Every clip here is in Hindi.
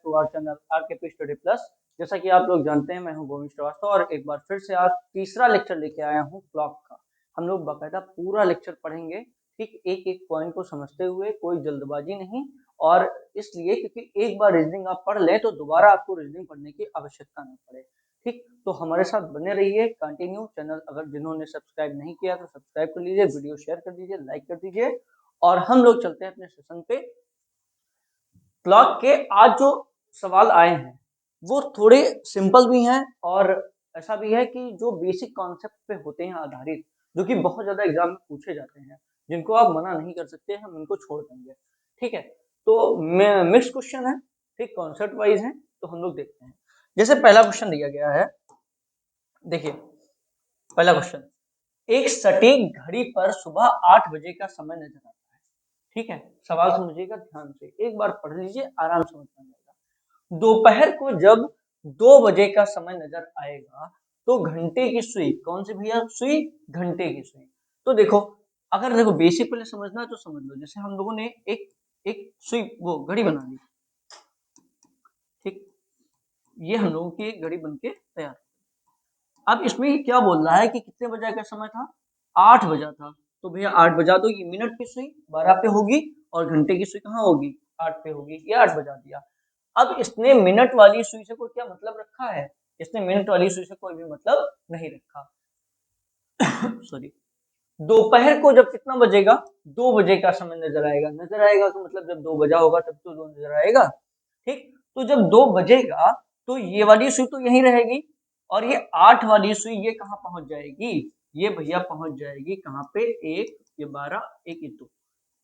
To our channel RKP study plus. जैसा कि आप लोग जानते हैं, मैं हूं गोविंद श्रीवास्तव और एक बार फिर से आज तीसरा लेक्चर लेके आया हूं क्लॉक का। हम लोग बाकायदा पूरा लेक्चर पढ़ेंगे, ठीक, एक एक पॉइंट को समझते हुए, कोई जल्दबाजी नहीं। और इसलिए क्योंकि एक बार रीजनिंग आप पढ़ लें तो दोबारा आपको रीजनिंग पढ़ने की आवश्यकता नहीं पड़े। ठीक, तो हमारे साथ बने रहिए कंटिन्यू। चैनल अगर जिन्होंने सब्सक्राइब नहीं किया तो सब्सक्राइब कर लीजिए, वीडियो शेयर कर दीजिए, लाइक कर दीजिए। और हम लोग चलते हैं अपने सेशन पे। क्लॉक के आज जो सवाल आए हैं वो थोड़े सिंपल भी हैं और ऐसा भी है कि जो बेसिक कॉन्सेप्ट पे होते हैं आधारित, जो कि बहुत ज्यादा एग्जाम में पूछे जाते हैं, जिनको आप मना नहीं कर सकते, हम इनको छोड़ देंगे। ठीक है, तो मिक्स क्वेश्चन है, ठीक, कॉन्सेप्ट वाइज है, तो हम लोग देखते हैं। जैसे पहला क्वेश्चन दिया गया है, देखिए पहला क्वेश्चन, एक सटीक घड़ी पर सुबह 8 बजे का समय नजर आता है। ठीक है, सवाल समझिएगा ध्यान से, एक बार पढ़ लीजिए, आराम से समझ में आएगा। दोपहर को जब 2 बजे का समय नजर आएगा तो घंटे की सुई, कौन सी भैया सुई, घंटे की सुई। तो देखो, अगर देखो बेसिक पहले समझना है तो समझ लो। जैसे हम लोगों ने एक एक सुई वो घड़ी बना ली, ठीक, ये हम लोगों की एक घड़ी बन के तैयार। अब इसमें क्या बोल रहा है कि कितने बजे का समय था, 8 बजा था। तो भैया 8 बजा दो, ये मिनट की सुई 12 पे होगी और घंटे की सुई कहाँ होगी, 8 पे होगी। ये 8 बजा दिया। अब इसने मिनट वाली सुई से कोई क्या मतलब रखा है, इसने मिनट वाली सुई से कोई भी मतलब नहीं रखा। सॉरी, दोपहर को जब कितना बजेगा, 2 बजे का समय नजर आएगा। नजर आएगा तो मतलब जब 2 बजा होगा तब तो 2 नजर आएगा। ठीक, तो जब 2 बजेगा तो ये वाली सुई तो यहीं रहेगी और ये 8 वाली सुई ये कहाँ पहुंच जाएगी, ये भैया पहुंच जाएगी कहाँ पे, 1, ये 12, 1, ये 2,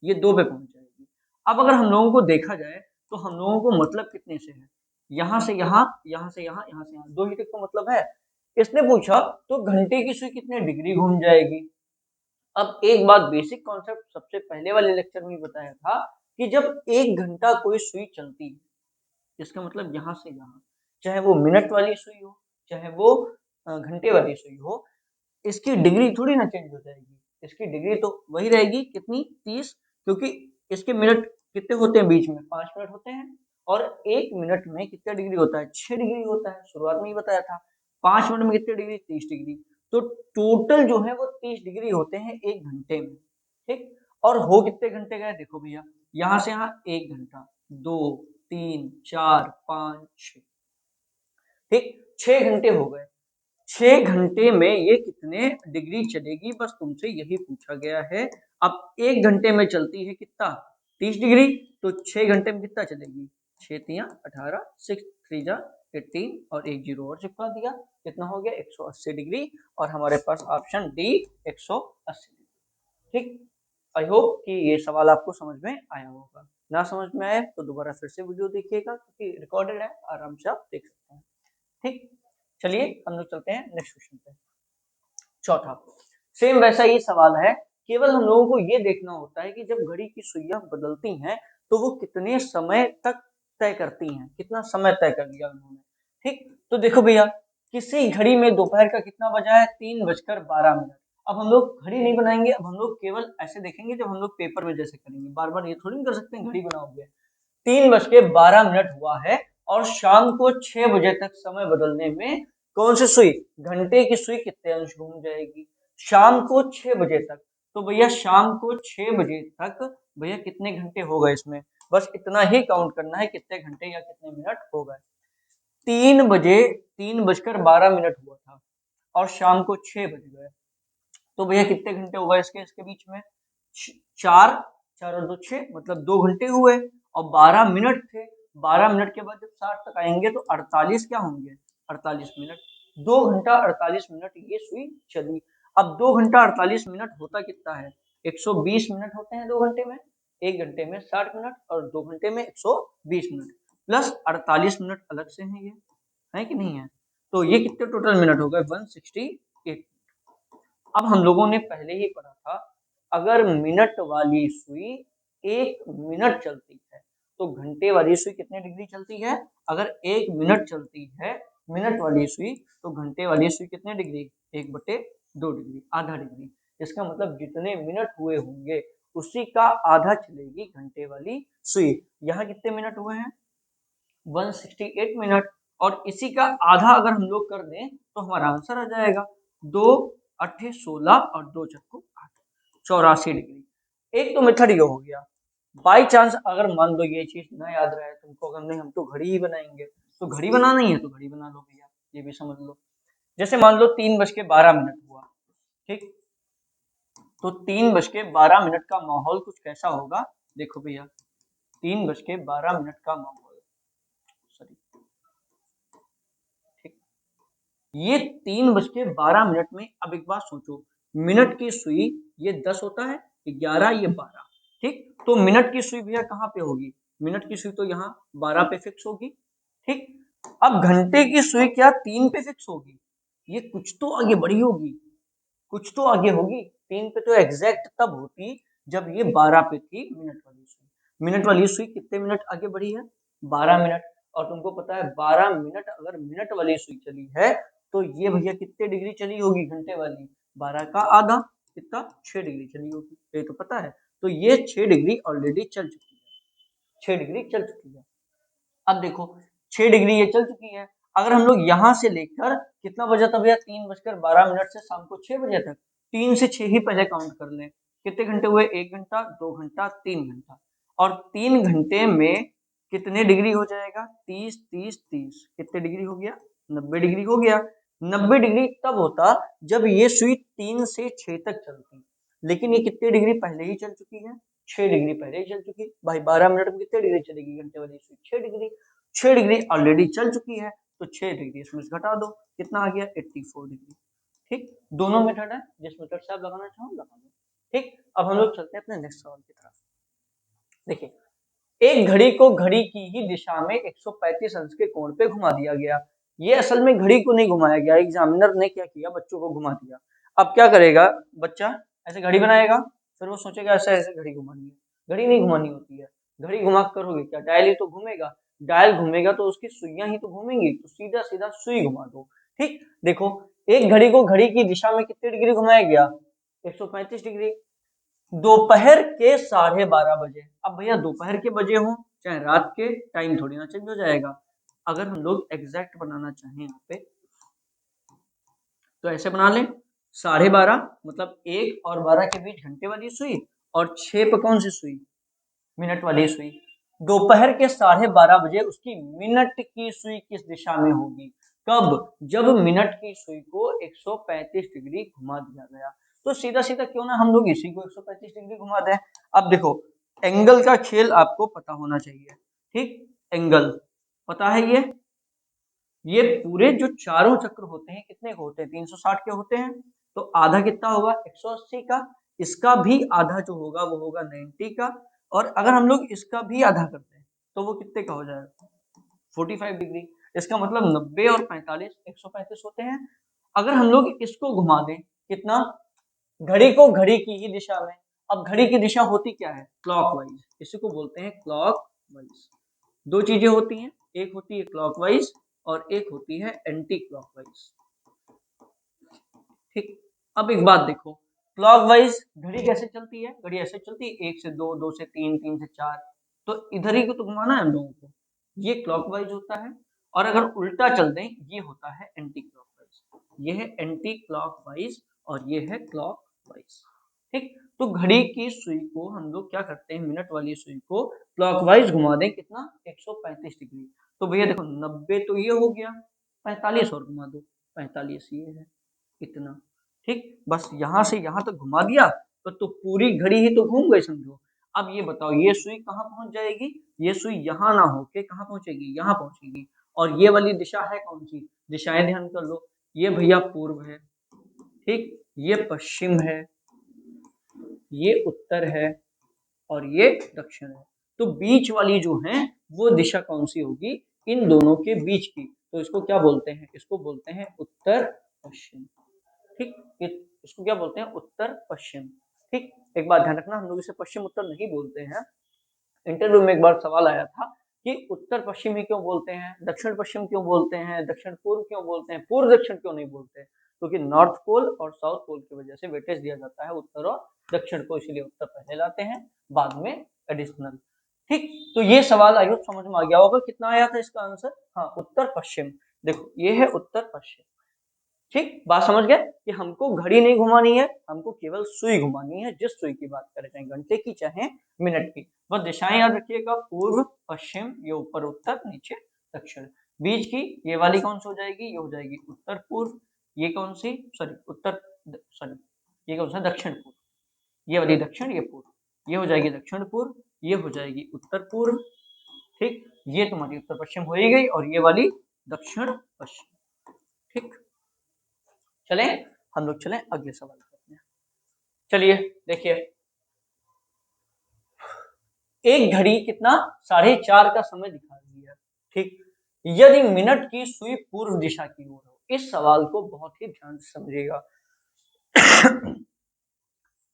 ये 2 पे पहुंच जाएगी। अब अगर हम लोगों को देखा जाए तो हम लोगों को मतलब कितने से है, यहाँ से यहाँ, यहाँ से यहाँ, यहाँ से यहाँ, 2 ही तक तो मतलब है। इसने पूछा तो घंटे की सुई कितने डिग्री घूम जाएगी। अब एक बात बेसिक कॉन्सेप्ट सबसे पहले वाले लेक्चर में बताया था कि जब 1 घंटा कोई सुई चलती है, इसका मतलब यहाँ से यहाँ, चाहे वो मिनट वाली सुई हो चाहे वो घंटे वाली सुई हो, इसकी डिग्री थोड़ी ना चेंज हो जाएगी। इसकी डिग्री तो वही रहेगी, कितनी, 30, क्योंकि इसके मिनट कितने होते हैं बीच में, 5 मिनट होते हैं। और 1 मिनट में कितना डिग्री होता है, 6 डिग्री होता है, शुरुआत में ही बताया था। 5 मिनट में कितनी डिग्री, 30 डिग्री। तो टोटल जो है वो 30 डिग्री होते हैं 1 घंटे में। ठीक, और हो कितने घंटे गए, देखो भैया, यहाँ से यहाँ 1 घंटा, 2, 3, 4, 5, 6, ठीक, 6 घंटे हो गए। 6 घंटे में ये कितने डिग्री चलेगी, बस तुमसे यही पूछा गया है। अब 1 घंटे में चलती है कितना, 30 डिग्री, तो 6 घंटे में कितना चलेगी, 6 तिया 18, 6 3 जा 18 और 1 जीरो और चिपका दिया, कितना हो गया 180 डिग्री। और हमारे पास ऑप्शन डी 180 डिग्री। ठीक, आई होप कि ये सवाल आपको समझ में आया होगा। ना समझ में आए तो दोबारा फिर से वीडियो देखिएगा, क्योंकि रिकॉर्डेड है, आराम से आप देख सकते हैं। ठीक, चलिए हम लोग चलते हैं नेक्स्ट क्वेश्चन पे। चौथा, सेम वैसा ही सवाल है, केवल हम लोगों को ये देखना होता है कि जब घड़ी की सुइयां बदलती हैं तो वो कितने समय तक तय करती हैं, कितना समय तय कर दिया उन्होंने। ठीक, तो देखो भैया, किसी घड़ी में दोपहर का कितना बजा है, 3:12। अब हम लोग घड़ी नहीं बनाएंगे, अब हम लोग केवल ऐसे देखेंगे जब हम लोग पेपर में जैसे करेंगे, बार बार ये थोड़ी नहीं कर सकते हैं घड़ी बनाओगे। 3:12 हुआ है और शाम को 6 बजे तक समय बदलने में कौन सी सुई, घंटे की सुई कितने अंश घूम जाएगी, शाम को 6 बजे तक। तो भैया शाम को 6 बजे तक भैया कितने घंटे हो गए, इसमें बस इतना ही काउंट करना है, कितने घंटे या कितने मिनट हो गए। 3:12 हुआ था और शाम को 6 बज गए, तो भैया कितने घंटे हो गए इसके इसके बीच में, 4, 4 और 2 6, मतलब 2 घंटे हुए। और 12 मिनट थे, 12 मिनट के बाद जब 60 तक आएंगे तो 48 क्या होंगे, 48 मिनट। 2 घंटा 48 मिनट ये सुई चली। अब 2 घंटा 48 मिनट होता कितना है, 120 मिनट होते हैं 2 घंटे में। 1 घंटे में 60 मिनट और 2 घंटे में 120 मिनट, प्लस 48 मिनट अलग से हैं, ये है कि नहीं है। तो ये कितने टोटल मिनट हो गए, 168। अब हम लोगों ने पहले ही पढ़ा था, अगर मिनट वाली सुई 1 मिनट चलती है तो घंटे वाली सुई कितने डिग्री चलती है, अगर 1 मिनट चलती है मिनट वाली सुई तो घंटे वाली सुई कितने डिग्री, 1/2 डिग्री, आधा डिग्री। इसका मतलब जितने मिनट हुए होंगे उसी का आधा चलेगी घंटे वाली सुई। यहाँ कितने मिनट हुए हैं, 168 मिनट, और इसी का आधा अगर हम लोग कर दें तो हमारा आंसर आ जाएगा 2 8 16 और 2 चक्कू 8, 84 डिग्री। एक तो मेथड ये हो गया। बाई चांस अगर मान लो ये चीज ना याद रहे तुमको, अगर नहीं हम तो घड़ी ही बनाएंगे, तो घड़ी बनाना ही है तो घड़ी बना लो भैया, ये भी समझ लो। जैसे मान लो 3:12 हुआ, ठीक, तो 3:12 का माहौल कुछ कैसा होगा, देखो भैया 3:12 का माहौल, सॉरी, ठीक, ये 3:12 में, अब एक बात सोचो, मिनट की सुई ये 10 होता है, 11 ये 12, ठीक, तो मिनट की सुई भैया कहाँ पे होगी, मिनट की सुई तो यहाँ 12 पे फिक्स होगी, ठीक। अब घंटे की सुई क्या 3 पे फिक्स होगी, ये कुछ तो आगे बढ़ी होगी, कुछ तो आगे होगी। 3 पे तो एग्जैक्ट तब होती जब ये 12 पे थी मिनट वाली सुई। मिनट वाली सुई कितने मिनट आगे बढ़ी है, 12 मिनट, और तुमको पता है 12 मिनट अगर मिनट वाली सुई चली है तो ये भैया कितने डिग्री चली होगी घंटे वाली, 12 का आधा, कितना 6 डिग्री चली होगी, ये तो पता है। तो ये 6 डिग्री ऑलरेडी चल चुकी है, 6 डिग्री चल चुकी है। अब देखो 6 डिग्री ये चल चुकी है, अगर हम लोग यहाँ से लेकर कितना बजा था भैया, 3:12 से शाम को 6 बजे तक, 3 से 6 ही पहले काउंट कर लें, कितने घंटे हुए, 1 घंटा, 2 घंटा, 3 घंटा, और 3 घंटे में कितने डिग्री हो जाएगा, 30 30 30, कितने डिग्री हो गया, 90 डिग्री हो गया। 90 डिग्री तब होता जब ये सुई 3 से 6 तक चलती, लेकिन ये कितने डिग्री पहले ही चल चुकी है, 6 डिग्री पहले ही चल चुकी भाई। 12 मिनट में कितने डिग्री चलेगी घंटे वाली सुई, 6 डिग्री, 6 डिग्री ऑलरेडी चल चुकी है, तो 6 डिग्री इसमें से घटा दो, कितना आ गया 84 डिग्री, ठीक। दोनों मेथड है, जिस मेथड से आप लगाना चाहो लगा दो, ठीक। अब हम लोग चलते हैं अपने नेक्स्ट सवाल की तरफ। देखिए, एक घड़ी को घड़ी की ही दिशा में 135 अंश के कोण पे घुमा दिया गया। ये असल में घड़ी को नहीं घुमाया गया, एग्जामिनर ने क्या किया, बच्चों को घुमा दिया। अब क्या करेगा बच्चा, ऐसे घड़ी बनाएगा, फिर वो सोचेगा ऐसे ऐसे घड़ी घुमानी है, घड़ी नहीं घुमानी होती है। घड़ी घुमा करोगे क्या, डायल ही तो घूमेगा, डायल घूमेगा तो उसकी सुइयां ही तो घूमेंगी, तो सीधा सीधा सुई घुमा दो, ठीक। देखो, एक घड़ी को घड़ी की दिशा में कितने डिग्री घुमाया गया, 135 डिग्री, दोपहर के 12:30 बजे। अब भैया दोपहर के बजे हो चाहे रात के, टाइम थोड़ी ना चेंज हो जाएगा। अगर हम लोग एग्जैक्ट बनाना चाहें यहाँ पे तो ऐसे बना लें, 12:30 मतलब 1 और 12 के बीच घंटे वाली सुई, और 6 पे कौन सी सुई, मिनट वाली सुई। दोपहर के 12:30 बजे उसकी मिनट की सुई किस दिशा में होगी, कब, जब मिनट की सुई को 135 डिग्री घुमा दिया गया। तो सीधा सीधा क्यों ना हम लोग इसी को 135 डिग्री घुमा दें। अब देखो, एंगल का खेल आपको पता होना चाहिए, ठीक, एंगल पता है, ये पूरे जो चारों चक्र होते हैं कितने के होते हैं, 360 के होते हैं, तो आधा कितना होगा 180 का, इसका भी आधा जो होगा वो होगा 90 का, और अगर हम लोग इसका भी आधा करते हैं तो वो कितने का हो जाएगा 45 डिग्री। इसका मतलब 90 और 45 135 होते हैं। अगर हम लोग इसको घुमा दें कितना, घड़ी को घड़ी की ही दिशा में, अब घड़ी की दिशा होती क्या है, क्लॉकवाइज, इसी को बोलते हैं क्लॉकवाइज। दो चीजें होती हैं, एक होती है क्लॉकवाइज और एक होती है एंटी क्लॉकवाइज, ठीक। अब एक बात देखो, क्लॉकवाइज घड़ी कैसे चलती है, घड़ी ऐसे चलती है 1 से 2, 2 से 3, 3 से 4, तो इधर ही को तो घुमाना है हम लोगों को, ये क्लॉकवाइज होता है। और अगर उल्टा चल दें ये होता है एंटी क्लॉकवाइज, ये है एंटी क्लॉकवाइज और ये है क्लॉकवाइज, ठीक। तो घड़ी की सुई को हम लोग क्या करते हैं, मिनट वाली सुई को क्लॉकवाइज घुमा दें कितना 135 डिग्री, तो भैया देखो 90 तो ये हो गया, 45 और घुमा दो, 45 ये है, इतना, ठीक। बस यहाँ से यहाँ तक घुमा दिया तो पूरी घड़ी ही तो घूम गई समझो। अब ये बताओ ये सुई कहाँ पहुंच जाएगी, ये सुई यहाँ ना होके कहाँ पहुंचेगी, यहाँ पहुंचेगी। और ये वाली दिशा है कौन सी, दिशाएं ध्यान कर लो, ये भैया पूर्व है, ठीक, ये पश्चिम है, ये उत्तर है और ये दक्षिण है। तो बीच वाली जो है वो दिशा कौन सी होगी, इन दोनों के बीच की, तो इसको क्या बोलते हैं, इसको बोलते हैं उत्तर पश्चिम, ठीक। इसको क्या बोलते हैं, उत्तर पश्चिम, ठीक। एक बात ध्यान रखना, हम लोग इसे पश्चिम उत्तर नहीं बोलते हैं। इंटरव्यू में एक बार सवाल आया था कि उत्तर पश्चिम ही क्यों बोलते हैं, दक्षिण पश्चिम क्यों बोलते हैं, दक्षिण पूर्व क्यों बोलते हैं, पूर्व दक्षिण क्यों नहीं बोलते, क्योंकि नॉर्थ पोल और साउथ पोल की वजह से वेटेज दिया जाता है उत्तर और दक्षिण को, इसलिए उत्तर पहले लाते हैं बाद में एडिशनल, ठीक, तो ये सवाल आई होप समझ में आ गया होगा। कितना आया था इसका आंसर? हाँ, उत्तर पश्चिम। देखो ये है उत्तर पश्चिम। ठीक, बात समझ गए कि हमको घड़ी नहीं घुमानी है, हमको केवल सुई घुमानी है। जिस सुई की बात करें, चाहे घंटे की चाहे मिनट की। बस दिशाएं याद रखिएगा, पूर्व पश्चिम, ये ऊपर उत्तर नीचे दक्षिण। बीच की ये वाली कौन सी हो जाएगी? ये हो जाएगी उत्तर पूर्व। ये कौन सी? सॉरी ये कौन सा? दक्षिण पूर्व। ये वाली दक्षिण, ये पूर्व। ये हो जाएगी दक्षिण पूर्व, ये हो जाएगी उत्तर पूर्व। ठीक, ये तुम्हारी उत्तर पश्चिम हो ही गई और ये वाली दक्षिण पश्चिम। ठीक, चलें हम लोग चलें अगले सवाल करते हैं। चलिए देखिए, एक घड़ी कितना 4:30 का समय दिखा रही है। ठीक, यदि मिनट की सुई पूर्व दिशा की ओर हो। इस सवाल को बहुत ही ध्यान से समझिएगा।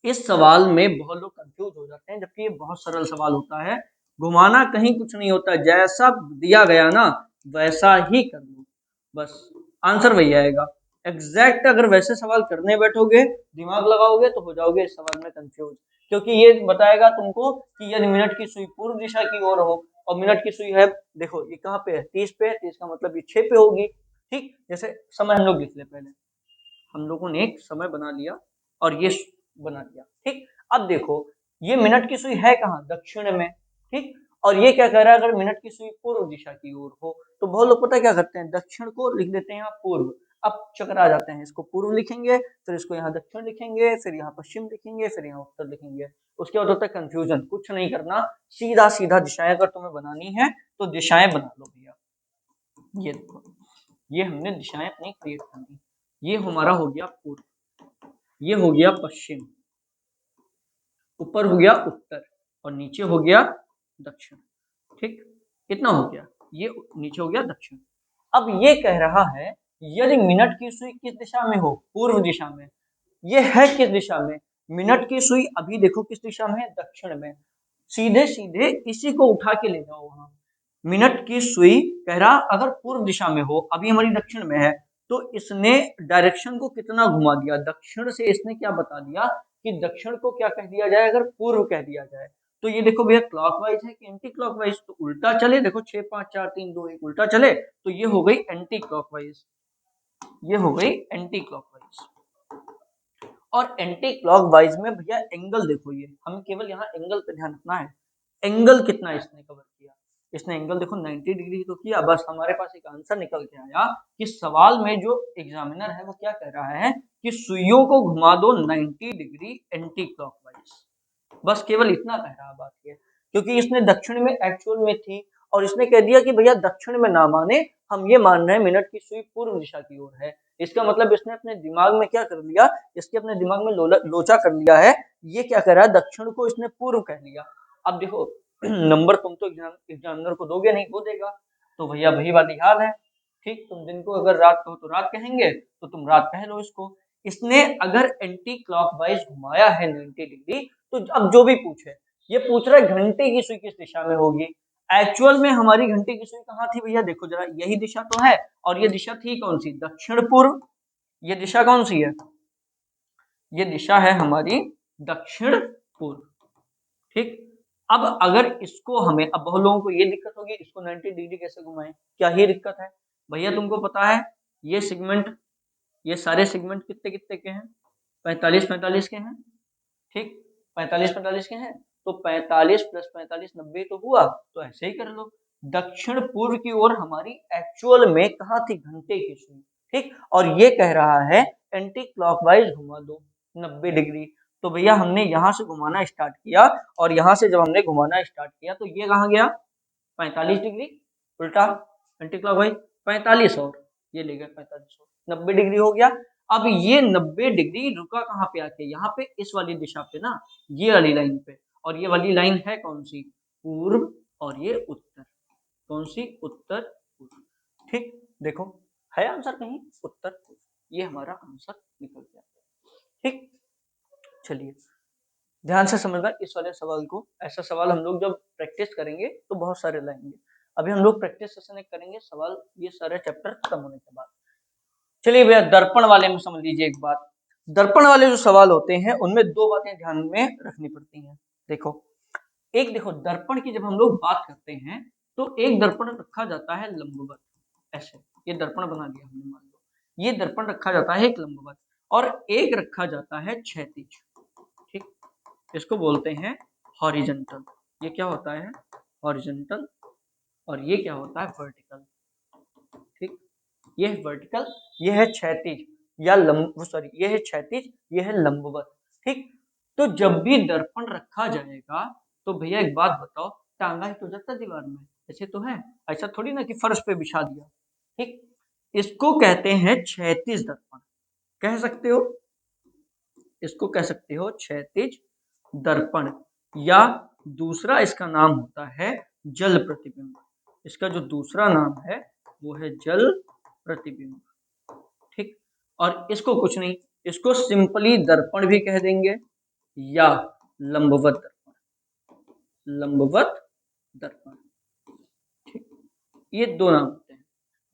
इस सवाल में बहुत लोग कंफ्यूज हो जाते हैं, जबकि ये बहुत सरल सवाल होता है। घुमाना कहीं कुछ नहीं होता, जैसा दिया गया ना वैसा ही कर लो, बस आंसर वही आएगा एग्जैक्ट। अगर वैसे सवाल करने बैठोगे, दिमाग लगाओगे, तो हो जाओगे इस सवाल में कंफ्यूज। क्योंकि ये बताएगा तुमको कि यदि मिनट की सुई पूर्व दिशा की ओर हो, और मिनट की सुई है, देखो ये कहाँ पे है? 30 पे है, 30 का मतलब ये 6 पे होगी। ठीक, जैसे समय हम लोग लिख ले, पहले हम लोगों ने एक समय बना लिया और ये बना दिया। ठीक, अब देखो ये मिनट की सुई है कहाँ? दक्षिण में। ठीक, और ये क्या कह रहा है? अगर मिनट की सुई पूर्व दिशा की ओर हो, तो बहुत लोग पता क्या करते हैं? दक्षिण को लिख देते हैं यहाँ पूर्व। अब चकरा जाते हैं, इसको पूर्व लिखेंगे, फिर इसको यहाँ दक्षिण लिखेंगे, फिर यहाँ पश्चिम लिखेंगे, फिर यहाँ उत्तर लिखेंगे। उसके बाद होता है कंफ्यूजन। कुछ नहीं करना, सीधा सीधा दिशाएं अगर तुम्हें बनानी है तो दिशाएं बना लो भैया। ये देखो, ये हमने दिशाएं अपनी क्रिएट करनी। ये हमारा हो गया पूर्व, ये हो गया पश्चिम, ऊपर हो गया उत्तर और नीचे हो गया दक्षिण। ठीक, कितना हो गया? ये नीचे हो गया दक्षिण। अब ये कह रहा है यदि मिनट की सुई किस दिशा में हो? पूर्व दिशा में। ये है किस दिशा में? मिनट की सुई अभी देखो किस दिशा में है? दक्षिण में। सीधे सीधे इसी को उठा के ले जाओ वहां। मिनट की सुई कह रहा अगर पूर्व दिशा में हो, अभी हमारी दक्षिण में है, तो इसने डायरेक्शन को कितना घुमा दिया? दक्षिण से इसने क्या बता दिया कि दक्षिण को क्या कह दिया जाए? अगर पूर्व कह दिया जाए तो ये देखो भैया क्लॉकवाइज है कि एंटी क्लॉकवाइज? तो उल्टा चले, देखो 6 5 4 3 2 1 उल्टा चले, तो ये हो गई एंटी क्लॉकवाइज। ये हो गई एंटी क्लॉकवाइज। और एंटी क्लॉकवाइज में भैया एंगल देखो, ये हमें केवल यहाँ एंगल पे ध्यान रखना है। एंगल कितना इसने कवर किया? इसने एंगल देखो 90 डिग्री तो किया। बस हमारे पास एक आंसर निकल के आया कि सवाल में जो एग्जामिनर है वो क्या कह रहा है कि सुइयों को घुमा दो 90 डिग्री एंटी क्लॉकवाइज। बस केवल इतना कह रहा बात ये, क्योंकि इसने दक्षिण में एक्चुअल में थी और इसने कह दिया कि भैया दक्षिण में ना माने, हम ये मान रहे हैं मिनट की सुई पूर्व दिशा की ओर है। इसका मतलब इसने अपने दिमाग में क्या कर लिया? इसके अपने दिमाग में लोचा कर लिया है। ये क्या कर रहा है? दक्षिण को इसने पूर्व कह लिया। अब देखो नंबर तुम तो एग्जामिनर को दोगे नहीं, वो देगा। तो भैया वही वाली हाल है। ठीक, तुम दिन को अगर रात कहो तो रात कहेंगे, तो तुम रात कह लो इसको। इसने अगर एंटी क्लॉकवाइज घुमाया है 90 डिग्री, तो अब जो भी पूछे, ये पूछ रहा है घंटे की सुई किस दिशा में होगी। एक्चुअल में हमारी घंटे की सुई कहाँ थी भैया? देखो जरा, यही दिशा तो है, और ये दिशा थी कौन सी? दक्षिण पूर्व। ये दिशा कौन सी है? ये दिशा है हमारी दक्षिण पूर्व। ठीक, अब अगर इसको हमें, अब बहुत लोगों को ये दिक्कत होगी इसको 90 डिग्री कैसे घुमाएं? क्या ही दिक्कत है भैया? तुमको पता है ये सेगमेंट, ये सारे सेगमेंट कितने कितने के हैं? 45 45 के हैं। ठीक, 45 45 के हैं, तो 45 प्लस 45 90 तो हुआ। तो ऐसे ही कर लो। दक्षिण पूर्व की ओर हमारी एक्चुअल में कहाँ थी? घंटे की सुई। ठीक, और ये कह रहा है एंटी क्लॉकवाइज घुमा दो 90 डिग्री। तो भैया हमने यहाँ से घुमाना स्टार्ट किया, और यहाँ से जब हमने घुमाना स्टार्ट किया तो ये कहाँ गया? 45 डिग्री उल्टा एंटी क्लॉकवाइज 45, और ये ले गया 45 और 90 डिग्री हो गया। अब ये 90 डिग्री रुका कहाँ पे आके? यहाँ पे इस वाली दिशा पे ना, ये वाली लाइन पे। और ये वाली लाइन है कौन सी? पूर्व, और ये उत्तर। कौन सी? उत्तर पूर्व। ठीक, देखो है आंसर कहीं? उत्तर पूर्व। ये हमारा आंसर निकल गया। ठीक, चलिए ध्यान से समझना इस वाले सवाल को। ऐसा सवाल हम लोग जब प्रैक्टिस करेंगे तो बहुत सारे लाएंगे। अभी हम लोग प्रैक्टिस सेशन एक करेंगे सवाल, ये सारे चैप्टर खत्म होने के बाद। चलिए भैया दर्पण वाले में समझ लीजिए एक बात। दर्पण वाले जो सवाल होते हैं उनमें दो बातें ध्यान में रखनी पड़ती हैं। देखो, एक देखो दर्पण की जब हम लोग बात करते हैं तो एक दर्पण रखा जाता है लंबवत, ऐसे ये दर्पण बना दिया हमने, मान लो ये दर्पण रखा जाता है एक लंबवत और एक रखा जाता है क्षैतिज, ठीक, इसको बोलते हैं हॉरिजॉन्टल। ये क्या होता है? हॉरिजॉन्टल। और ये क्या होता है? वर्टिकल। ठीक, ये है वर्टिकल, ये है क्षैतिज या सॉरी ये है क्षैतिज, ये है लंबवत। ठीक, तो जब भी दर्पण रखा जाएगा तो भैया एक बात बताओ, टांगा ही तो जाता है दीवार में, ऐसे तो है, ऐसा थोड़ी ना कि फर्श पे बिछा दिया। ठीक, इसको कहते हैं क्षैतिज दर्पण, कह सकते हो, इसको कह सकते हो क्षैतिज दर्पण, या दूसरा इसका नाम होता है जल प्रतिबिंब। इसका जो दूसरा नाम है वो है जल प्रतिबिंब। ठीक, और इसको कुछ नहीं, इसको सिंपली दर्पण भी कह देंगे या लंबवत दर्पण, लंबवत दर्पण। ठीक, ये दो नाम होते हैं,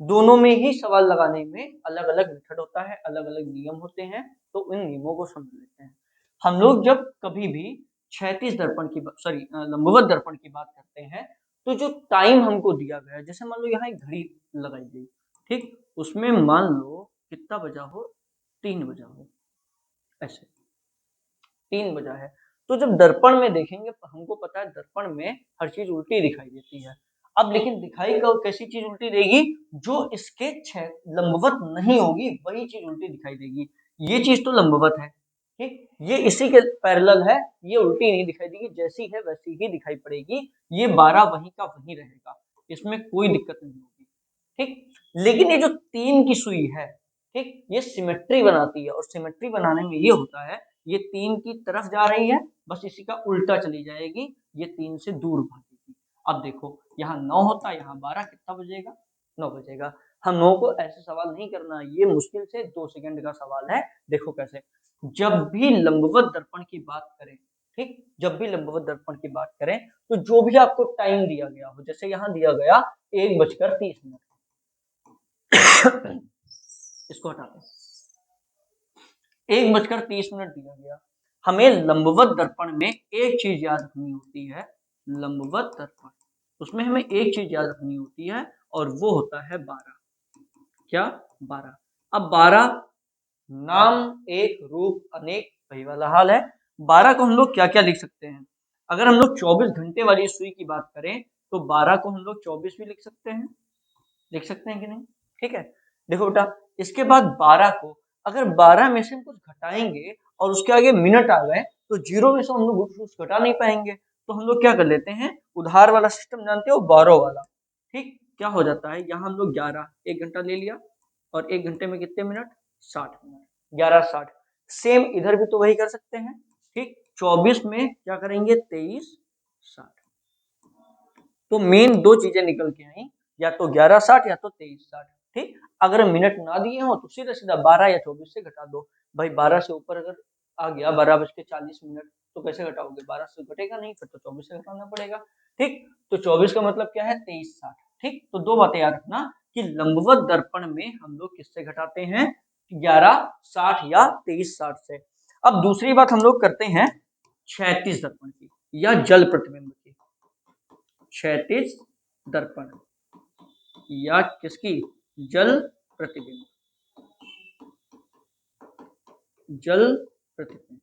दोनों में ही सवाल लगाने में अलग अलग मेथड होता है, अलग अलग नियम होते हैं, तो इन नियमों को समझ लेते हैं। हम लोग जब कभी भी क्षैतिज दर्पण की सॉरी लंबवत दर्पण की बात करते हैं तो जो टाइम हमको दिया गया, जैसे मान लो यहाँ एक घड़ी लगाई गई, ठीक, उसमें मान लो कितना बजा हो, 3 बजा हो, ऐसे 3 बजा है, तो जब दर्पण में देखेंगे हमको पता है दर्पण में हर चीज उल्टी दिखाई देती है। अब लेकिन दिखाई कैसी चीज उल्टी देगी? जो इसके लंबवत नहीं होगी वही चीज उल्टी दिखाई देगी। ये चीज तो लंबवत है, ठीक, ये इसी के पैरेलल है, ये उल्टी नहीं दिखाई देगी, जैसी है वैसी ही दिखाई पड़ेगी, ये 12 वहीं का वहीं रहेगा, इसमें कोई दिक्कत नहीं होगी। ठीक, लेकिन ये जो 3 की सुई है, ठीक, ये सिमेट्री बनाती है, और सिमेट्री बनाने में ये होता है ये 3 की तरफ जा रही है, बस इसी का उल्टा चली जाएगी, ये 3 से दूर भागेगी। अब देखो यहाँ 9 होता, यहाँ 12, कितना बजेगा? 9 बजेगा। हम लोगों को ऐसे सवाल नहीं करना, ये मुश्किल से 2 सेकंड का सवाल है। देखो कैसे, जब भी लंबवत दर्पण की बात करें, ठीक, जब भी लंबवत दर्पण की बात करें तो जो भी आपको टाइम दिया गया हो, जैसे यहाँ दिया गया 1:30 इसको हटाते हैं, 1:30 दिया गया। हमें लंबवत दर्पण में एक चीज याद रखनी होती है, लंबवत दर्पण, उसमें हमें एक चीज याद रखनी होती है और वो होता है 12। क्या? 12। अब 12 नाम एक रूप अनेक, वही वाला हाल है। 12 को हम लोग क्या क्या लिख सकते हैं? अगर हम लोग 24 घंटे वाली सुई की बात करें तो 12 को हम लोग 24 भी लिख सकते हैं, लिख सकते हैं कि नहीं? ठीक है, देखो बेटा, इसके बाद 12 को अगर 12 में से हम कुछ घटाएंगे और उसके आगे मिनट आ गए तो 0 में से हम लोग कुछ घटा नहीं पाएंगे, तो हम लोग क्या कर लेते हैं, उधार वाला सिस्टम जानते हो, बारो वाला। ठीक, क्या हो जाता है, यहाँ हम लोग 11, 1 घंटा ले लिया, और 1 घंटे में कितने मिनट? 60 मिनट, 11:60। सेम इधर भी तो वही कर सकते हैं। ठीक, 24 में क्या करेंगे? 23:60। तो मेन दो चीजें निकल के आई, या तो 11:60 या तो 23:60। ठीक, अगर मिनट ना दिए हो तो सीधा सीधा 12 या 24 से घटा दो। भाई 12 से ऊपर अगर आ गया 12:40 तो कैसे घटाओगे? 12 से घटेगा नहीं, फिर तो 24 से घटाना पड़ेगा। ठीक, तो 24 का मतलब क्या है? 23:60। ठीक, तो दो बातें याद रखना कि लंबवत दर्पण में हम लोग किससे घटाते हैं? 11:60 या 23:60 से। अब दूसरी बात हम लोग करते हैं क्षैतिज दर्पण की या जल प्रतिबिंब की। क्षैतिज दर्पण या किसकी? जल प्रतिबिंब, जल प्रतिबिंब।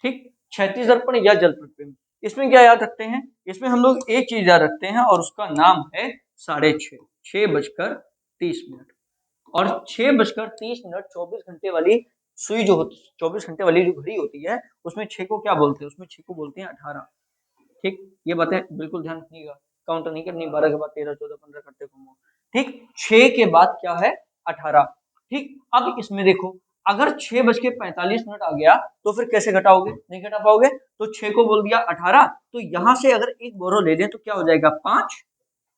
ठीक, क्षैतिज दर्पण या जल प्रतिबिंब, इसमें क्या याद रखते हैं? इसमें हम लोग एक चीज याद रखते हैं और उसका नाम है 6:30, 6:30। और 6:30 24 घंटे वाली सुई जो होती, 24 घंटे वाली जो घड़ी होती है, उसमें 6 को क्या बोलते हैं? उसमें 6 को बोलते हैं 18। ठीक, ये बातें बिल्कुल ध्यान रखिएगा, काउंट नहीं करनी, 12 के बाद 13, 14, 15 करते घूमो। ठीक, 6 के बाद क्या है? 18। ठीक, अब इसमें देखो, अगर 6:45 आ गया तो फिर कैसे घटाओगे? नहीं घटा पाओगे, तो 6 को बोल दिया 18, तो यहां से अगर एक बोरो ले लें तो क्या हो जाएगा? 5,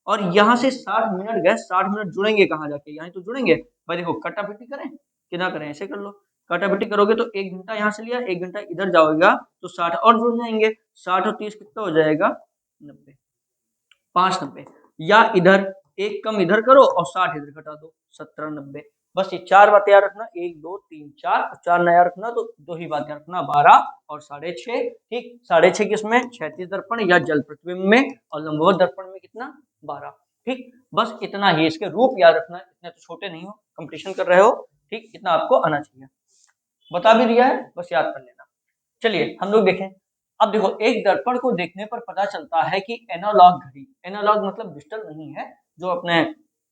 और यहाँ से 60 मिनट गए, 60 मिनट जुड़ेंगे कहाँ जाके? यहाँ तो जुड़ेंगे। भाई देखो, कटापिटी करें कि ना करें? ऐसे कर लो, कटापिटी करोगे तो 1 घंटा यहाँ से लिया, 1 घंटा इधर जाओगा तो 60 और जुड़ जाएंगे, 60 और 30 कितना हो जाएगा? 90, 5 90। या इधर एक कम इधर करो और 60 इधर घटा दो, 17 90। बस ये 4 बातें याद रखना, 1 2 3 4, 4 नया रखना तो 2 ही बातें रखना, 12 और 6.5। ठीक, 6.5 किसमें, क्षैतिज दर्पण या जल प्रतिबिंब में, और लंबवत दर्पण में कितना, 12। ठीक, बस इतना ही, इसके रूप याद रखना, इतने तो छोटे नहीं हो, कंपटीशन कर रहे हो। ठीक, इतना आपको आना चाहिए, बता भी दिया है, बस याद कर लेना। चलिए हम लोग देखें। अब देखो, एक दर्पण को देखने पर पता चलता है कि एनालॉग घड़ी, एनालॉग मतलब डिजिटल नहीं है, जो अपने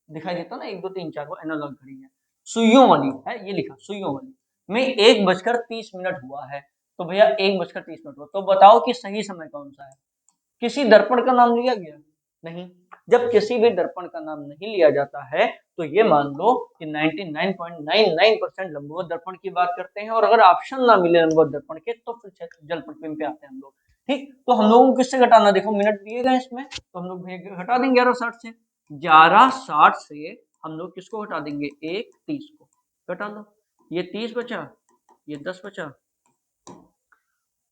दिखाई देता ना 1 2 3 4, वो एनालॉग घड़ी है, सुइयों वाली है, ये लिखा सुइयों वाली में 1:30 हुआ है। तो भैया 1:30 हुआ, तो बताओ कि सही समय कौन सा है। किसी दर्पण का नाम लिया गया, नहीं। जब किसी भी दर्पण का नाम नहीं लिया जाता है तो ये मान लो कि 99.99% लंबवत दर्पण की बात करते हैं, और अगर ऑप्शन ना मिले लंबवत दर्पण के तो फिर जल प्रतिबिंब पे आते हैं हम लोग। ठीक, तो हम लोगों को किससे घटाना, देखो मिनट दिए गए इसमें, तो हम लोग घटा देंगे 11:60 से। 11:60 से हम लोग किसको घटा देंगे, 1:30 को घटा दो, ये 30 बचा, ये 10 बचा,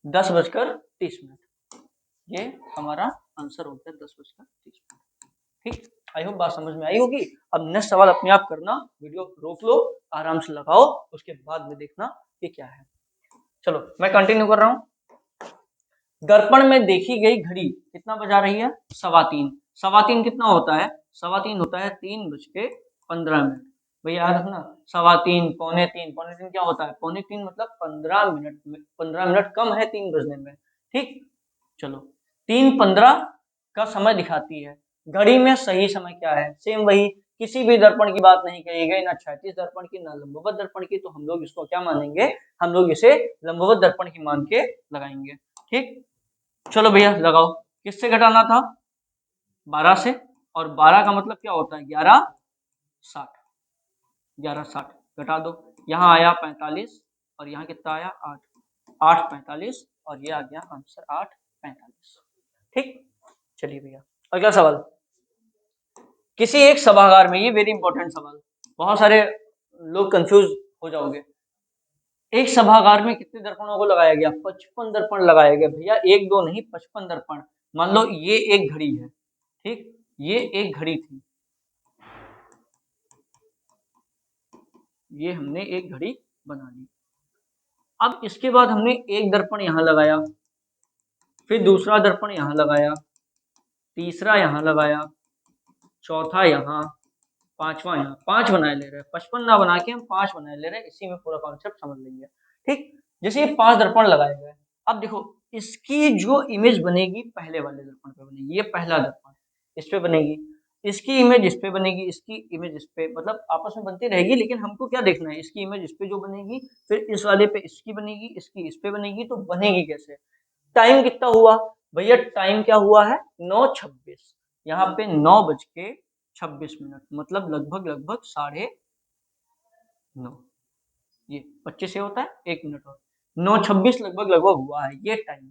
10:30। ये हमारा आंसर हो गया 10:30। ठीक, आई होप बात समझ में आई होगी। अब नेक्स्ट सवाल अपने आप करना, वीडियो रोक लो, आराम से लगाओ, उसके बाद में देखना ये क्या है। चलो मैं कंटिन्यू कर रहा हूं। दर्पण में देखी गई घड़ी कितना बजा रही है, 3:15। 3:15 कितना होता है, 3:15 होता है 3:15। भैया याद रखना, 3:15 3:45, 3:45 क्या होता है, 3:45 मतलब 15 मिनट में, 15 मिनट कम है 3 बजने में। ठीक, चलो 3:15 का समय दिखाती है। घड़ी में सही समय क्या है, सेम वही, किसी भी दर्पण की बात नहीं कही गई, ना क्षैतिज दर्पण की ना लंबवत दर्पण की, तो हम लोग इसको क्या मानेंगे, हम लोग इसे लंबवत दर्पण की मान के लगाएंगे। ठीक, चलो भैया लगाओ, किससे घटाना था, 12 से, और 12 का मतलब क्या होता है, 11:60। 11:60 घटा दो, यहाँ आया 45 और यहाँ कितना आया 8, 8:45, और ये आ गया आंसर 8:45। ठीक, चलिए भैया अगला सवाल। किसी एक सभागार में, ये वेरी इंपॉर्टेंट सवाल, बहुत सारे लोग कंफ्यूज हो जाओगे। एक सभागार में कितने दर्पणों को लगाया गया, 55 दर्पण लगाए गए भैया, 1 2 नहीं, 55 दर्पण। मान लो ये एक घड़ी है, ठीक, ये एक घड़ी थी, ये हमने एक घड़ी बना ली। अब इसके बाद हमने एक दर्पण यहां लगाया, फिर दूसरा दर्पण यहां लगाया, तीसरा यहां लगाया, चौथा यहाँ, पांचवा यहाँ, 5 बनाए ले रहे हैं, 55 ना बना के हम 5 बनाए ले रहे हैं, इसी में पूरा कॉन्सेप्ट समझ लेंगे। ठीक, जैसे ये 5 दर्पण लगाए गए, अब देखो इसकी जो इमेज बनेगी पहले वाले दर्पण पे बनेगी, ये पहला दर्पण इस पे बनेगी, इसकी इमेज इस पे बनेगी, इसकी इमेज इस पे, मतलब आपस में बनती रहेगी, लेकिन हमको क्या देखना है, इसकी इमेज इस पे जो बनेगी, फिर इस वाले पे इसकी बनेगी, इसकी इस पे बनेगी, तो बनेगी कैसे। टाइम कितना हुआ भैया, टाइम क्या हुआ है, 9:26, यहाँ पे 9:26, मतलब लगभग लगभग 9:30, ये 25 से होता है 1 मिनट और 9:26 लगभग लगभग हुआ है ये टाइम।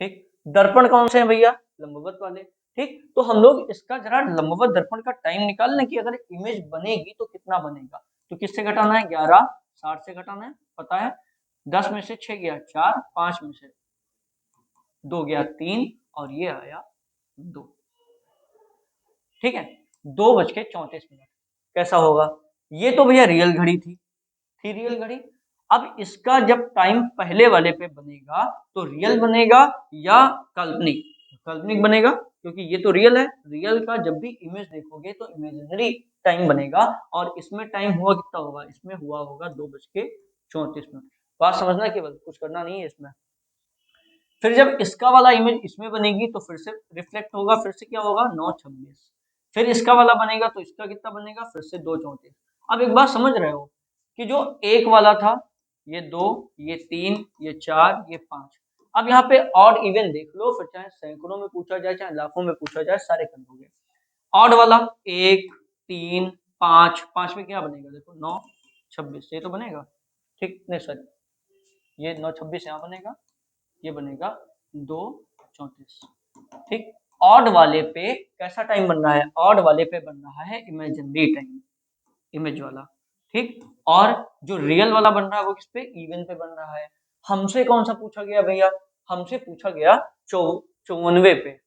ठीक, दर्पण कौन से हैं भैया, लंबवत वाले। ठीक, तो हम लोग इसका जरा लंबवत दर्पण का टाइम निकालना कि अगर इमेज बनेगी तो कितना बनेगा, तो किससे घटाना है, 11:60 से घटाना है, पता है। 10 में से 6 गया 4, 5 में से 2 गया 3, और ये आया 2। ठीक है, 2:34। कैसा होगा, ये तो भैया रियल घड़ी थी रियल घड़ी। अब इसका जब टाइम पहले वाले पे बनेगा तो रियल बनेगा या काल्पनिक, काल्पनिक बनेगा, क्योंकि ये तो रियल है, रियल का जब भी इमेज देखोगे तो इमेजिनरी टाइम बनेगा, और इसमें टाइम हुआ कितना होगा, इसमें हुआ होगा 2:34। बात समझना, केवल कुछ करना नहीं है इसमें। फिर जब इसका वाला इमेज इसमें बनेगी तो फिर से रिफ्लेक्ट होगा, फिर से क्या होगा 9:26, फिर इसका वाला बनेगा तो इसका कितना बनेगा, फिर से 2:34। अब एक बात समझ रहे हो कि जो एक वाला था, ये 2, ये 3, ये 4, ये 5, अब यहाँ पे ऑड इवन देख लो, फिर चाहे सैकड़ों में पूछा जाए चाहे लाखों में पूछा जाए, सारे कर दोगे। ऑड वाला 1 3 5, 5 में क्या बनेगा, देखो 9:26, ये तो बनेगा। ठीक, नहीं सर, ये 9:26 यहाँ बनेगा, ये बनेगा 2:34। ठीक, ऑड वाले पे कैसा टाइम बन रहा है, ऑड वाले पे बन रहा है इमेजिनरी टाइम, इमेज वाला। ठीक, और जो रियल वाला बन रहा है वो किस पे, इवन पे बन रहा है। हमसे कौन सा पूछा गया भैया, हमसे पूछा गया 54 पे,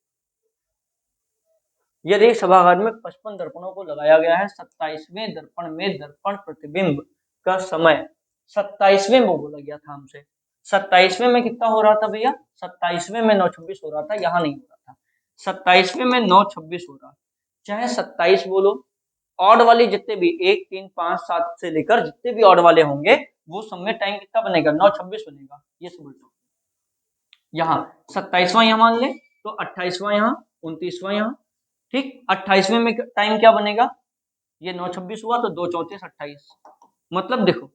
यदि सभागार में 55 दर्पणों को लगाया गया है, 27वें दर्पण में दर्पण प्रतिबिंब का समय 27वें में बोला गया था हमसे, 27वें में कितना हो रहा था भैया, 27वें में 926 हो रहा था, यहाँ नहीं हो रहा था, 27वें में 926 हो रहा, चाहे 27 बोलो, ऑड वाली जितने भी 1 3 5 7 से लेकर जितने भी ऑड वाले होंगे वो सब में टाइम कितना बनेगा, 926 बनेगा। ये सब उल्टा, यहाँ 27वां यहाँ मान ले तो 28वां यहाँ, 29वां यहाँ, ठीक। 28वें में टाइम क्या बनेगा, ये 926 हुआ तो 2 34 28, मतलब देखो,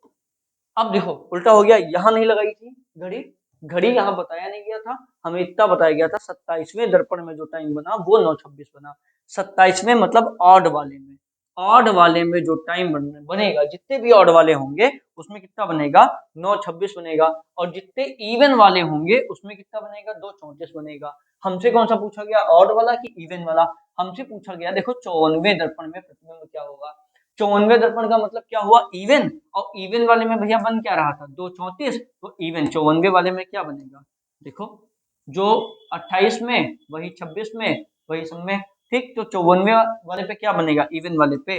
अब देखो उल्टा हो गया, यहाँ नहीं लगाई थी घड़ी, घड़ी यहाँ बताया नहीं गया था, हमें इतना बताया गया था 27वें दर्पण में जो टाइम बना वो 926 बना, 27वें मतलब ऑड वाले में, ऑड वाले में जो टाइम बनेगा, जितने भी ऑड वाले होंगे उसमें कितना बनेगा, 926 बनेगा, और जितने इवन वाले होंगे उसमें कितना बनेगा, 234 बनेगा। हमसे कौन सा पूछा गया, ऑड वाला कि इवन वाला, हमसे पूछा गया देखो 54वें दर्पण में प्रतिबिंब क्या होगा, 54वें दर्पण का मतलब क्या हुआ, इवन, और इवन वाले में भैया बन क्या रहा था, 234, तो इवन 54वें वाले में क्या बनेगा, देखो जो 28 में वही 26 में वही सब में, ठीक। तो 54वें वाले पे क्या बनेगा, इवन वाले पे,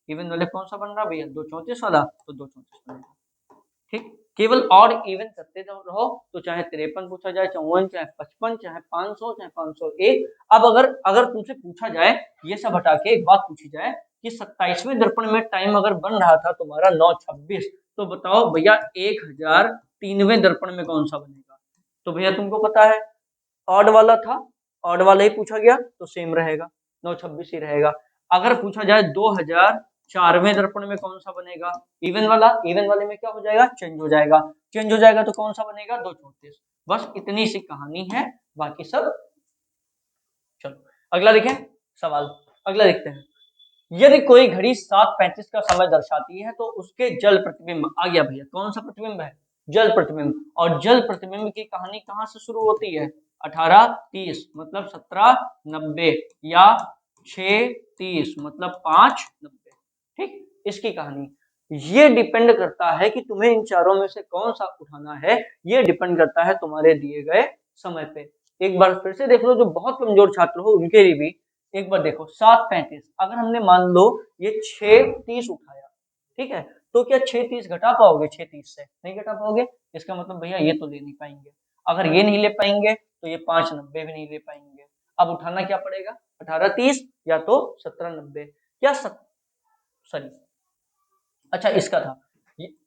इवन वाले कौन सा बन रहा भैया, 234 वाला, तो 234 बनेगा, ठीक। केवल और इवन करते रहो, तो चाहे 53 पूछा जाए, 54, चाहे 55, चाहे 500, चाहे 501। अब अगर तुमसे पूछा जाए, ये सब हटा के एक बात पूछी जाए कि 27वें दर्पण में टाइम अगर बन रहा था तुम्हारा 926, तो बताओ भैया 1003वें दर्पण में कौन सा बनेगा, तो भैया तुमको पता है ऑड वाला था, ऑड वाला ही पूछा गया तो सेम रहेगा, 926 ही रहेगा। अगर पूछा जाए 2004वें दर्पण में कौन सा बनेगा, इवन वाला, इवन वाले में क्या हो जाएगा, चेंज हो जाएगा, चेंज हो जाएगा तो कौन सा बनेगा, 234। बस इतनी सी कहानी है, बाकी सब, चलो अगला देखें सवाल, अगला देखते हैं। यदि कोई घड़ी 7:35 का समय दर्शाती है तो उसके जल प्रतिबिंब, आ गया भैया, कौन सा प्रतिबिंब है, जल प्रतिबिंब, और जल प्रतिबिंब की कहानी कहां से शुरू होती है, 1830 मतलब 1790, या 6:30 मतलब 5:90, ठीक। इसकी कहानी, ये डिपेंड करता है कि तुम्हें इन चारों में से कौन सा उठाना है, ये डिपेंड करता है तुम्हारे दिए गए समय पे। एक बार फिर से देख लो, जो बहुत कमजोर छात्र हो उनके लिए भी एक बार देखो, 7:35 अगर हमने मान लो ये 6:30 उठाया, ठीक है, तो क्या 6:30 घटा पाओगे, 6:30 से नहीं घटा पाओगे, इसका मतलब भैया ये तो ले नहीं पाएंगे, अगर ये नहीं ले पाएंगे तो ये 5:90 भी नहीं ले पाएंगे। अब उठाना क्या पड़ेगा, 18:30 या तो 17:90, या सॉरी, अच्छा इसका था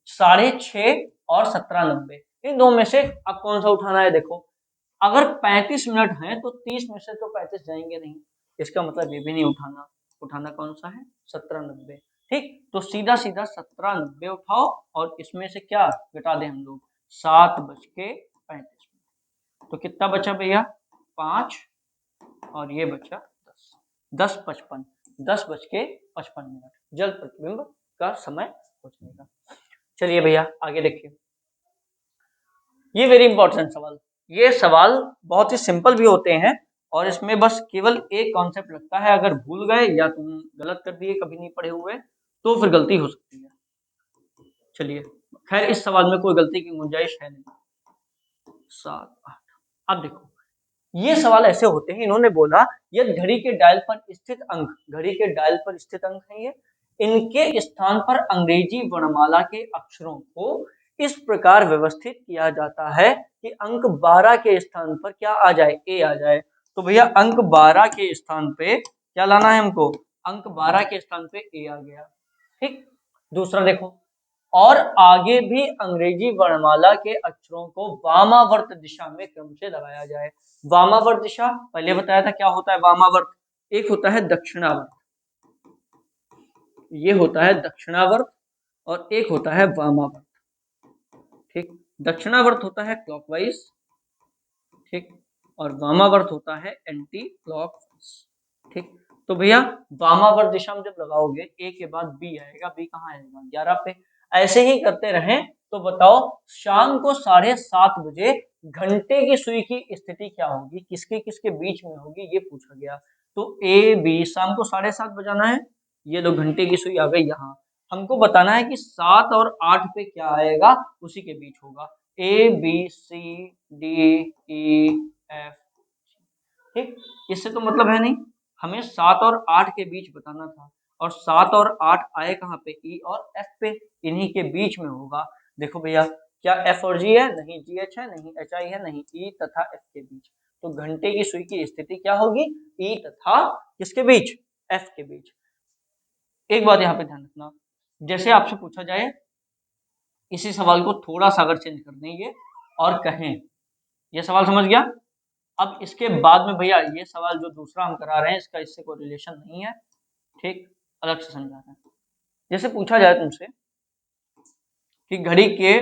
6:30 और 17:90, इन दो में से अब कौन सा उठाना है, देखो अगर 35 मिनट है तो 30 में से तो 35 जाएंगे नहीं, इसका मतलब ये भी नहीं उठाना, उठाना कौन सा है, 17:90, ठीक। तो सीधा सीधा 17:90 उठाओ, और इसमें से क्या घटा दें हम लोग, 7:35, तो कितना बचा भैया, 5, और ये बचा 10, 10:55, 10:55 जल प्रतिबिंब का समय पूछने का। चलिए भैया आगे देखिए, ये वेरी इंपॉर्टेंट सवाल, ये सवाल बहुत ही सिंपल भी होते हैं, और इसमें बस केवल एक कॉन्सेप्ट लगता है, अगर भूल गए या तुम गलत कर दिए, कभी नहीं पढ़े हुए, तो फिर गलती हो सकती है। चलिए खैर इस सवाल में कोई गलती की गुंजाइश है नहीं। 7 8, अब देखो ये सवाल ऐसे होते हैं, इन्होंने बोला यदि घड़ी के डायल पर स्थित अंक, घड़ी के डायल पर स्थित अंक है ये, इनके स्थान पर अंग्रेजी वर्णमाला के अक्षरों को इस प्रकार व्यवस्थित किया जाता है कि अंक 12 के स्थान पर क्या आ जाए, ए आ जाए। तो भैया अंक 12 के स्थान पे क्या लाना है हमको, अंक 12 के स्थान पे ए आ गया, ठीक। दूसरा देखो, और आगे भी अंग्रेजी वर्णमाला के अक्षरों को वामावर्त दिशा में क्रम से लगाया जाए। वामावर्त दिशा पहले बताया था क्या होता है वामावर्त, एक होता है दक्षिणावर्त, ये होता है दक्षिणावर्त, और एक होता है वामावर्त, ठीक। दक्षिणावर्त होता है क्लॉकवाइज, ठीक, और वामावर्त होता है एंटी क्लॉकवाइज, ठीक। तो भैया वामावर्त दिशा में जब लगाओगे ए के बाद बी आएगा, बी कहाँ आएगा, 11 पे, ऐसे ही करते रहें तो बताओ शाम को 7:30 बजे घंटे की सुई की स्थिति क्या होगी, किसके किसके बीच में होगी, ये पूछा गया। तो ए बी शाम को 7:30 बजाना है, ये दो घंटे की सुई आ गई यहाँ, हमको बताना है कि 7 और 8 पे क्या आएगा, उसी के बीच होगा, A B C D E F, ठीक। इससे तो मतलब है नहीं, हमें 7 और 8 के बीच बताना था, और 7 और 8 आए कहाँ पे, ई और एफ पे, इन्हीं के बीच में होगा। देखो भैया, क्या एफ और जी है? नहीं। जी एच है? नहीं। एच आई है? नहीं। ई तथा एफ के बीच। तो घंटे की सुई की स्थिति क्या होगी? ई तथा किसके बीच? एफ के बीच। एक बात यहाँ पे ध्यान रखना, जैसे आपसे पूछा जाए, इसी सवाल को थोड़ा सा अगर चेंज कर देंगे और कहें, ये सवाल समझ गया? अब इसके बाद में भैया ये सवाल जो दूसरा हम करा रहे हैं, इसका इससे कोई रिलेशन नहीं है, ठीक, अलग से समझा रहे हैं। जैसे पूछा जाए तुमसे कि घड़ी के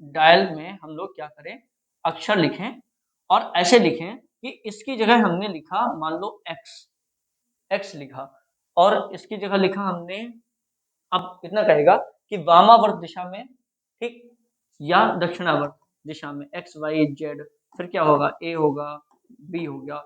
डायल में हम लोग क्या करें, अक्षर लिखें, और ऐसे लिखें कि इसकी जगह हमने लिखा, मान लो एक्स लिखा, और इसकी जगह लिखा हमने, अब इतना कहेगा कि वामावर्त दिशा में, ठीक, या दक्षिणावर्त दिशा में, एक्स वाई जेड, फिर क्या होगा, ए होगा, बी हो गया,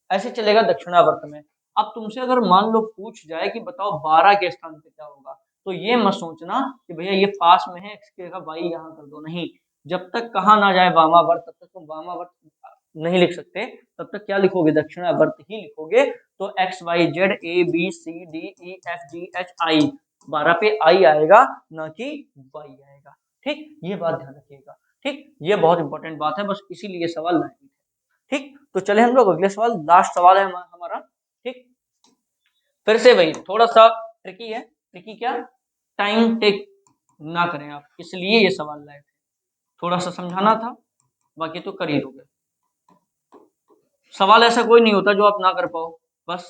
ऐसे चलेगा दक्षिणावर्त में। अब तुमसे अगर मान लो पूछ जाए कि बताओ 12 के स्थान पे क्या होगा, तो ये मत सोचना कि भैया ये पास में है, एक्स की जगह वाई यहाँ कर दो, नहीं। जब तक कहा ना जाए वामावर्त, तब तक तुम वामावर्त नहीं लिख सकते, तब तक क्या लिखोगे, दक्षिणावर्त ही लिखोगे। तो X Y Z A B C D E F G H I, 12 पे आई आएगा, ना कि वाई आएगा, ठीक, ये बात ध्यान रखिएगा, ठीक, ये बहुत इंपॉर्टेंट बात है, बस इसीलिए सवाल लाए, ठीक। तो चले हम लोग अगले सवाल, लास्ट सवाल है हमारा, ठीक। फिर से वही थोड़ा सा ट्रिकी है, ट्रिकी क्या, टाइम टेक ना करें आप, इसलिए ये सवाल लाए थे, थोड़ा सा समझाना था, बाकी तो कर ही दोगे। सवाल ऐसा कोई नहीं होता जो आप ना कर पाओ, बस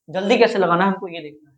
जल्दी कैसे लगाना है हमको ये देखना है।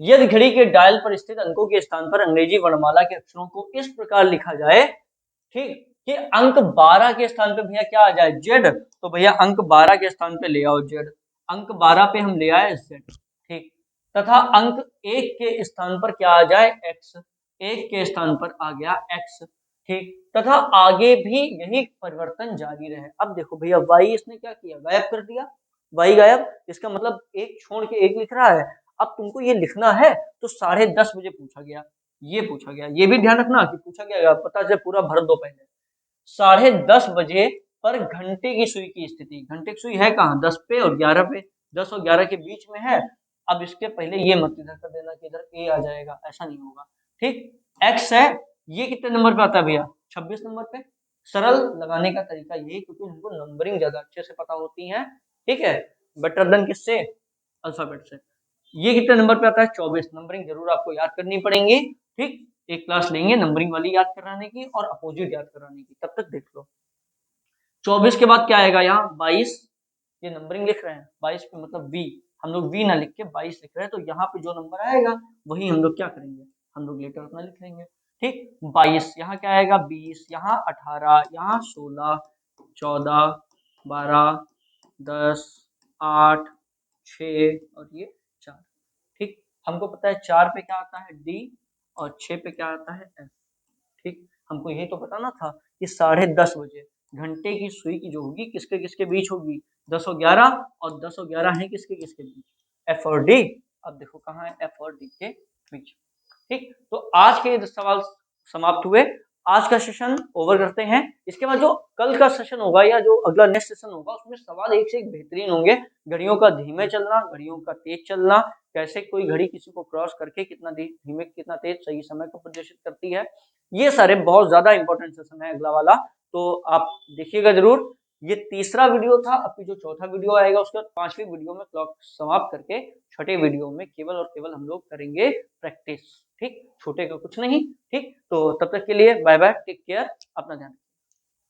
यदि घड़ी के डायल पर स्थित अंकों के स्थान पर अंग्रेजी वर्णमाला के अक्षरों को इस प्रकार लिखा जाए, ठीक, कि अंक 12 के स्थान पे भैया क्या आ जाए, जेड, तो भैया अंक 12 के स्थान पे ले आओ जेड, अंक 12 पे हम ले आए जेड, ठीक, तथा अंक 1 के स्थान पर क्या आ जाए, एक्स, 1 के स्थान पर आ गया एक्स, ठीक, तथा आगे भी यही परिवर्तन जारी रहे। अब देखो भैया वाई इसने क्या किया, गायब कर दिया, वाई गायब, इसका मतलब एक छोड़ के एक लिख रहा है। अब तुमको ये लिखना है तो 10:30 बजे पूछा गया, ये पूछा गया, ये भी ध्यान रखना कि पूछा गया, पता चले पूरा भर दो पहले। 10:30 बजे पर घंटे की सुई की स्थिति, घंटे की सुई है कहाँ, 10 पे और 11 पे, 10 और 11 के बीच में है। अब इसके पहले ये मत इधर कर देना कि इधर ए आ जाएगा, ऐसा नहीं होगा, ठीक। एक्स है, ये कितने नंबर पे आता है भैया, 26 नंबर पे। सरल लगाने का तरीका यही, क्योंकि हमको नंबरिंग ज्यादा अच्छे से पता होती है, ठीक है, बेटर देन किससे, अल्फाबेट से। ये कितने नंबर पे आता है, 24। नंबरिंग जरूर आपको याद करनी पड़ेंगी, ठीक, एक क्लास लेंगे नंबरिंग वाली याद कराने की और अपोजिट याद कराने की, तब तक देख लो। 24 के बाद क्या आएगा, यहाँ 22, ये नंबरिंग लिख रहे हैं, 22 पे मतलब वी, हम लोग वी ना लिख के 22 लिख रहे हैं, तो यहाँ पे जो नंबर आएगा वही हम लोग क्या करेंगे, हम लोग लेटर अपना लिख लेंगे, ठीक। 22, यहाँ क्या आएगा, 20, यहाँ 18, यहाँ 16, 14, 12, 10, 8, 6 और ये 4, ठीक। हमको पता है 4 पे क्या आता है, डी, और 6 पे क्या आता है, एफ, ठीक। हमको यही तो बताना था कि 10:30 बजे घंटे की सुई की जो होगी किसके किसके बीच होगी, 10 और 11, और 10 और 11 है किसके किसके बीच, एफ और डी। अब देखो कहाँ है, एफ और डी के बीच, ठीक। तो आज के ये सवाल समाप्त हुए, आज का सेशन ओवर करते हैं। इसके बाद जो कल का सेशन होगा या जो अगला नेक्स्ट सेशन होगा, उसमें सवाल एक से एक बेहतरीन होंगे। घड़ियों का धीमे चलना, घड़ियों का तेज चलना, कैसे कोई घड़ी किसी को क्रॉस करके कितना धीमे कितना तेज सही समय को प्रदर्शित करती है, ये सारे बहुत ज्यादा इंपॉर्टेंट सेशन है अगला वाला, तो आप देखिएगा जरूर। ये तीसरा वीडियो था, अभी जो चौथा वीडियो आएगा उसके बाद 5वीं वीडियो में क्लॉक समाप्त करके छठे वीडियो में केवल और केवल हम लोग करेंगे प्रैक्टिस, ठीक, छोटे का कुछ नहीं, ठीक। तो तब तक के लिए बाय बाय, टेक केयर, अपना ध्यान।